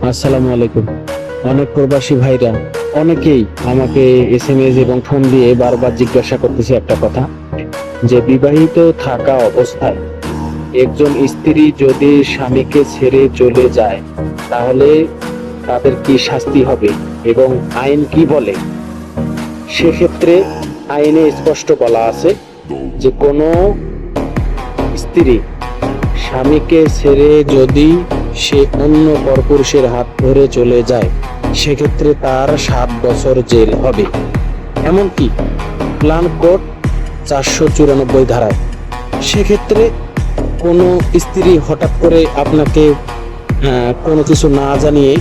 আসসালামু আলাইকুম। অনেক প্রবাসী ভাইরা অনেকেই আমাকে এসএমএস এবং ফোন দিয়ে বারবার জিজ্ঞাসা করতেছে একটা কথা, যে বিবাহিত থাকা অবস্থায় একজন স্ত্রী যদি স্বামীকে ছেড়ে চলে যায় তাহলে তাদের কি শাস্তি হবে এবং আইন কি বলে। সেক্ষেত্রে আইনে স্পষ্ট বলা আছে যে কোনো স্ত্রী স্বামীকে ছেড়ে যদি সে অন্য পরপুরুষের হাত ধরে চলে যায় সেক্ষেত্রে তার 7 বছর জেল হবে। এমনকি প্ল্যান কোড 494 ধারায়। সেক্ষেত্রে কোনো স্ত্রী হঠাৎ করে আপনাকে কোনো কিছু না জানিয়ে,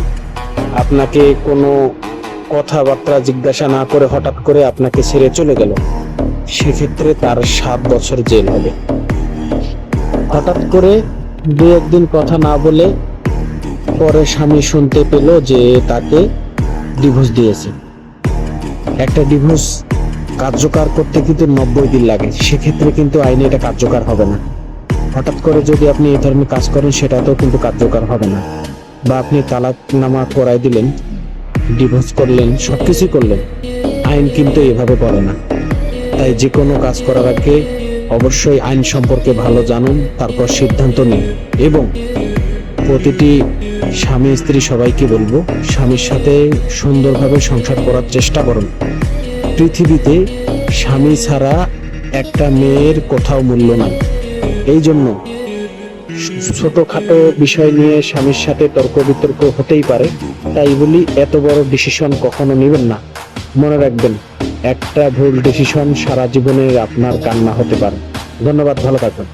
আপনাকে কোনো কথাবার্তা জিজ্ঞাসা না করে হঠাৎ করে আপনাকে ছেড়ে চলে গেল, সেক্ষেত্রে তার 7 বছর জেল হবে। হঠাৎ করে দু একদিন কথা না বলে পরে স্বামী শুনতে পেল যে তাকে ডিভোর্স দিয়েছে। একটা ডিভোর্স কার্যকর করতে কিন্তু 90 দিন লাগে, সেক্ষেত্রে কিন্তু আইনে এটা কার্যকর হবে না। হঠাৎ করে যদি আপনি এই ধরনের কাজ করেন সেটাতেও কিন্তু কার্যকর হবে না। বা আপনি তালাকনামা করাই দিলেন, ডিভোর্স করলেন, সবকিছু করলেন, আইন কিন্তু এভাবে বলে না। তাই যে কোনো কাজ করার আগে অবশ্যই আইন সম্পর্কে ভালো জানুন, তারপর সিদ্ধান্ত নিন। এবং প্রতিটি স্বামী স্ত্রী সবাইকে বলবো, স্বামীর সাথে সুন্দরভাবে সংসার করার চেষ্টা করুন। পৃথিবীতে স্বামী ছাড়া একটা মেয়ের কোথাও মূল্য নাই। এই জন্য ছোটখাটো বিষয় নিয়ে স্বামীর সাথে তর্ক বিতর্ক হতেই পারে, তাই বলি এত বড় ডিসিশন কখনো নেবেন না। মনে রাখবেন, একটা ভুল ডিসিশন সারা জীবনের আপনার কান্না হতে পারে। ধন্যবাদ, ভালো থাকবেন।